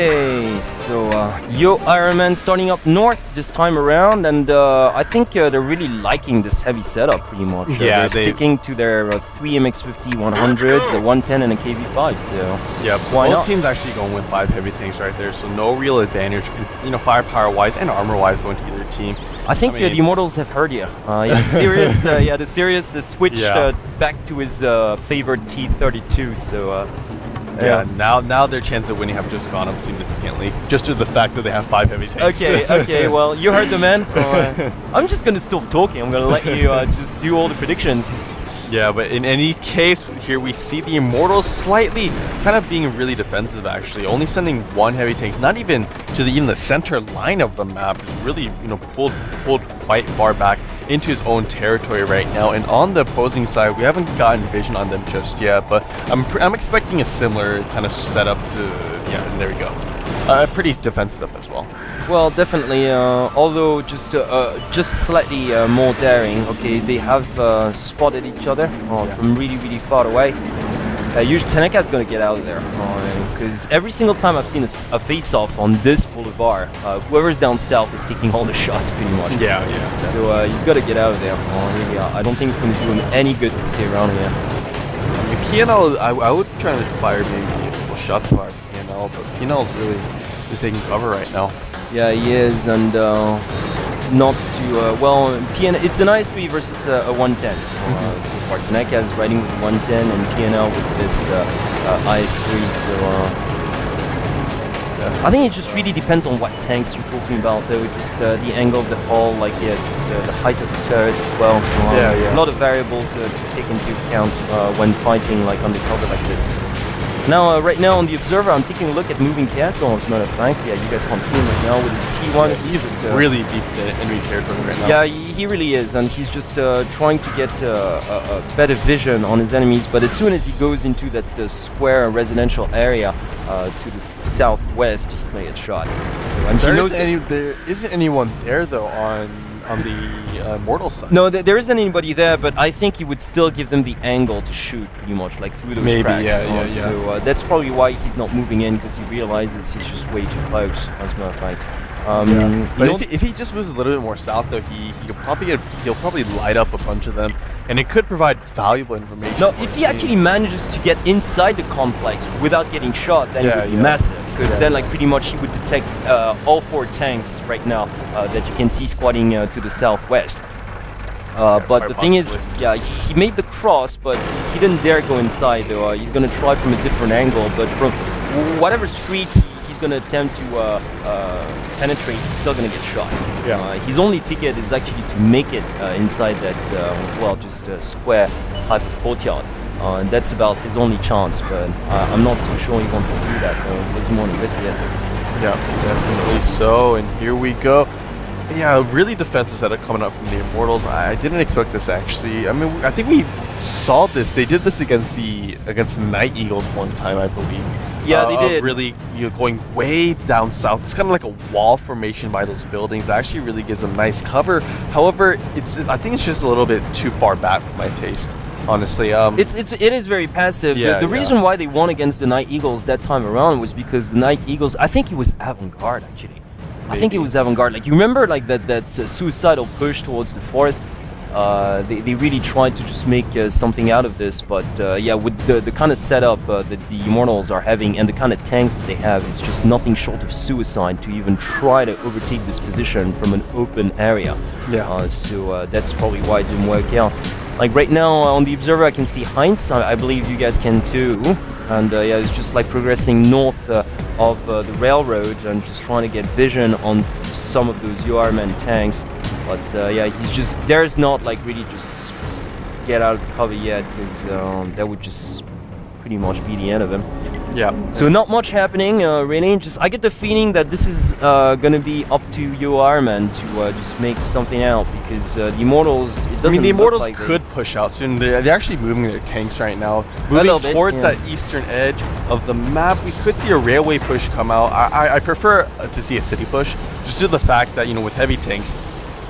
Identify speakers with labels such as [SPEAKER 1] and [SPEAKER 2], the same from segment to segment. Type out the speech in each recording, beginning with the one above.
[SPEAKER 1] Okay, so yoe IRONMEN starting up north this time around, and I think they're really liking this heavy setup pretty much.
[SPEAKER 2] Yeah,
[SPEAKER 1] they're sticking to their 3 MX50 100s, a 110 and a KV5, so
[SPEAKER 2] yeah, so
[SPEAKER 1] why
[SPEAKER 2] both
[SPEAKER 1] not?
[SPEAKER 2] teams actually going with 5 heavy tanks right there, so no real advantage, firepower-wise and armor-wise going to either team.
[SPEAKER 1] I think the Immortals have heard you. The Sirius switched back to his favorite T32, so
[SPEAKER 2] now their chances of winning have just gone up significantly, just due to the fact that they have 5 heavy tanks.
[SPEAKER 1] Okay, well, you heard the man. I'm just gonna stop talking. I'm gonna let you just do all the predictions.
[SPEAKER 2] Yeah, but in any case, here we see the Immortals slightly kind of being really defensive, actually. Only sending 1 heavy tank, not even to even the center line of the map. Is really, pulled quite far back into his own territory right now. And on the opposing side, we haven't gotten vision on them just yet, but I'm expecting a similar kind of setup to, and there we go. Pretty defensive as well.
[SPEAKER 1] Well, definitely, although just slightly more daring. Okay, they have spotted each other from really far away. Usually Tanaka's gonna get out of there, because every single time I've seen a face-off on this boulevard, whoever's down south is taking all the shots pretty much.
[SPEAKER 2] Yeah.
[SPEAKER 1] So he's got to get out of there. Really, I don't think it's gonna do him any good to stay around here.
[SPEAKER 2] I mean, PNL, I would try to fire maybe a couple shots for PNL, but PNL is really just taking cover right now.
[SPEAKER 1] Yeah, he is, and not too well. It's an ISP versus a 110. So far, Tanaka is riding with 110, and PNL with this IS3. So I think it just really depends on what tanks you're talking about, though. Just the angle of the hull, just the height of the turret as well. A lot of variables to take into account when fighting undercover like this. Now, right now on the Observer, I'm taking a look at Moving Castle, as a matter of fact. Yeah, you guys can't see him right now with his T1.
[SPEAKER 2] Yeah, he's just really deep in enemy territory right now.
[SPEAKER 1] Yeah, he really is, and he's just trying to get a better vision on his enemies. But as soon as he goes into that square residential area to the southwest, he's gonna get shot. So, and
[SPEAKER 2] there isn't anyone there though on the Mortal side.
[SPEAKER 1] No, there isn't anybody there, but I think he would still give them the angle to shoot, pretty much, through those cracks. So that's probably why he's not moving in, because he realizes he's just way too close, as a matter of fact.
[SPEAKER 2] But if he just moves a little bit more south, though, he'll probably light up a bunch of them, and it could provide valuable information.
[SPEAKER 1] No, if he actually manages to get inside the complex without getting shot, then it would be massive. Because then, pretty much, he would detect all 4 tanks right now that you can see squatting to the southwest. But the thing is, he made the cross, but he didn't dare go inside, though. He's gonna try from a different angle, but from whatever street he's gonna attempt to penetrate, he's still gonna get shot. His only ticket is actually to make it inside that, just a square type of courtyard. And that's about his only chance, but I'm not too sure he wants to do that. He doesn't want to risk it.
[SPEAKER 2] Yeah, definitely so. And here we go. Yeah, really defensive setup coming up from the Immortals. I didn't expect this, actually. I mean, I think we saw this. They did this against the Night Eagles one time, I believe.
[SPEAKER 1] Yeah, they did.
[SPEAKER 2] Really, going way down south. It's kind of like a wall formation by those buildings. It actually really gives them nice cover. However, I think it's just a little bit too far back for my taste, honestly.
[SPEAKER 1] It is very passive. The reason why they won against the Night Eagles that time around was because the Night Eagles, I think it was avant-garde, actually. I think it was avant-garde. You remember that suicidal push towards the forest? They really tried to just make something out of this, but with the kind of setup that the Immortals are having and the kind of tanks that they have, it's just nothing short of suicide to even try to overtake this position from an open area. So that's probably why it didn't work out. Right now on the Observer, I can see Heinz. I believe you guys can too. And it's just progressing north of the railroad and just trying to get vision on some of those yoe IRONMEN tanks. But there's not really just get out of the cover yet, because that would just pretty much be the end of him. So not much happening, really. I get the feeling that this is gonna be up to yoe IRONMEN to just make something out, because the Immortals, it doesn't.
[SPEAKER 2] The Immortals
[SPEAKER 1] look
[SPEAKER 2] could push out soon. They're actually moving their tanks right now, moving towards that eastern edge of the map. We could see a railway push come out. I prefer to see a city push, just due to the fact that with heavy tanks,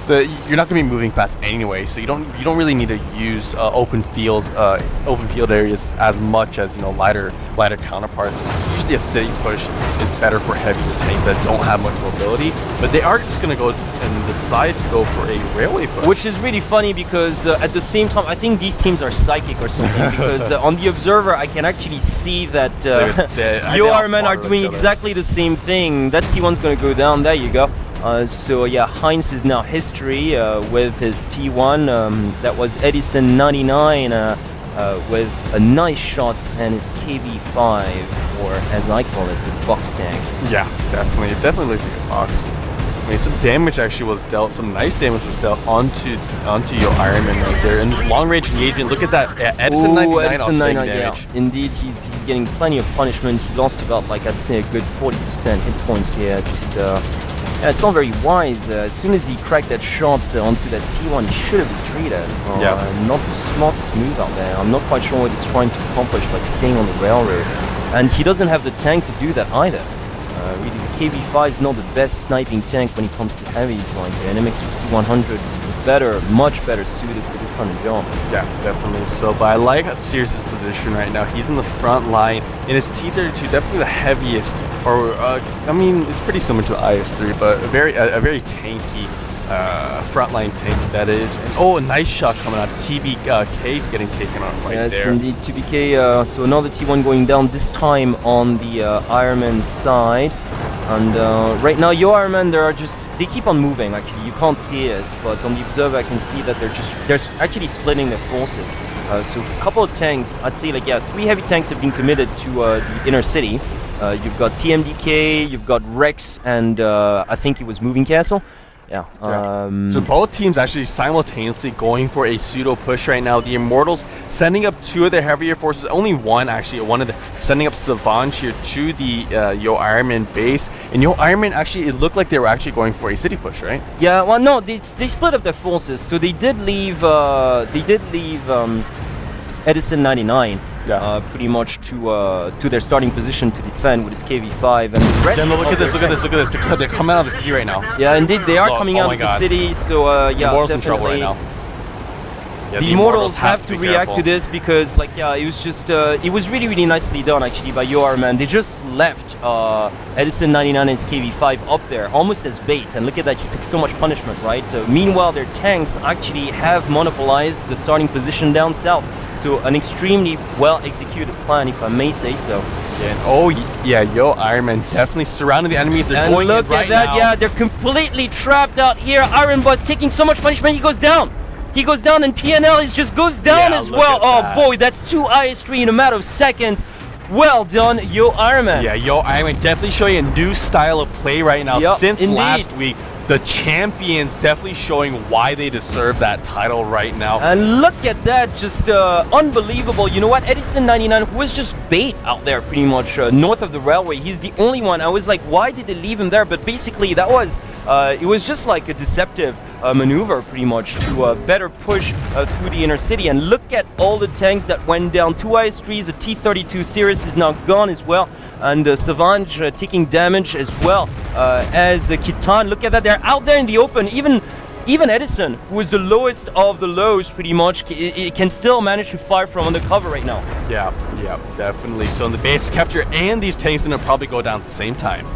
[SPEAKER 2] you're not going to be moving fast anyway, so you don't really need to use open field areas as much as lighter counterparts. So usually a city push is better for heavier tanks that don't have much mobility, but they are just going to go and decide to go for a railway push,
[SPEAKER 1] which is really funny because at the same time I think these teams are psychic or something because on the observer I can actually see that yoe IRONMEN are doing exactly the same thing. That T1's going to go down. There you go. So yeah, Heinz is now history with his T1. That was Edison 99 with a nice shot and his KB5, or as I call it, the box tank.
[SPEAKER 2] Yeah, definitely looks like a box. I mean, some damage actually was dealt, some nice damage was dealt onto yoe IRONMEN right there. And this long-range engagement, look at that, Edison 99
[SPEAKER 1] Edison 99,
[SPEAKER 2] damage.
[SPEAKER 1] Yeah. Indeed, he's getting plenty of punishment. He lost about, like, I'd say a good 40% hit points here. Just, yeah, it's not very wise. As soon as he cracked that shot onto that T1, he should have retreated. Not the smartest move out there. I'm not quite sure what he's trying to accomplish by staying on the railroad. And he doesn't have the tank to do that either. Really, the KB5 is not the best sniping tank when it comes to heavies. Like the NMX 5100, much better suited for this kind of job.
[SPEAKER 2] Yeah, definitely so. But I like Sears' position right now. He's in the front line in his T32, definitely the heaviest. Or I mean, it's pretty similar to IS3, but a very tanky frontline tank that is. And, oh, a nice shot coming out. TBK getting taken on right there.
[SPEAKER 1] Yes, indeed, TBK. So another T1 going down, this time on the IRONMEN side. And right now, yoe IRONMEN, they keep on moving. Actually, you can't see it, but on the observer, I can see that they're actually splitting their forces. So a couple of tanks, I'd say, like, yeah, 3 heavy tanks have been committed to the inner city. You've got TMDK, you've got Rex, and I think it was Moving Castle. Yeah.
[SPEAKER 2] So both teams actually simultaneously going for a pseudo push right now. The Immortals sending up 2 of their heavier forces, only one actually, sending up Savange here to the yoe IRONMEN base. And yoe IRONMEN actually, it looked like they were actually going for a city push, right?
[SPEAKER 1] Yeah. Well, no, they split up their forces, so they did leave Edison 99.
[SPEAKER 2] Yeah.
[SPEAKER 1] Pretty much to their starting position to defend with his KV5 and the rest.
[SPEAKER 2] Look at this! They're coming out of the city right now.
[SPEAKER 1] Yeah, indeed, they are coming out of the city. So yeah,
[SPEAKER 2] Immortals
[SPEAKER 1] definitely.
[SPEAKER 2] in trouble right now. Yeah,
[SPEAKER 1] the Immortals have to react to this because, like, yeah, it was just it was really nicely done actually by yoe IRONMEN. They just left Edison 99 and his KV5 up there almost as bait, and look at that, he took so much punishment, right? Meanwhile, their tanks actually have monopolized the starting position down south. So an extremely well executed plan, if I may say so.
[SPEAKER 2] Yeah, oh yeah, yoe IRONMEN definitely surrounding the enemies. They're going
[SPEAKER 1] look
[SPEAKER 2] right
[SPEAKER 1] at that,
[SPEAKER 2] now.
[SPEAKER 1] yeah, they're completely trapped out here. Iron Boss taking so much punishment, he goes down. He goes down, and PNL just goes down as well. Oh boy, that's 2 IS3 in a matter of seconds. Well done, yoe IRONMEN.
[SPEAKER 2] Yeah, yoe IRONMEN definitely showing a new style of play right now. Since last week. The champions definitely showing why they deserve that title right now.
[SPEAKER 1] And look at that, just unbelievable. You know what, Edison 99, who was just bait out there pretty much north of the railway, he's the only one. I was like, why did they leave him there? But basically that was, it was just like a deceptive maneuver pretty much to better push through the inner city. And look at all the tanks that went down. 2 IS3s, a T32 Sirius is now gone as well. And Savange taking damage as well as Kitan. Look at that, they're out there in the open. Even Edison, who is the lowest of the lows pretty much, it can still manage to fire from undercover right now.
[SPEAKER 2] Yeah, definitely. So in the base capture and these tanks gonna probably go down at the same time.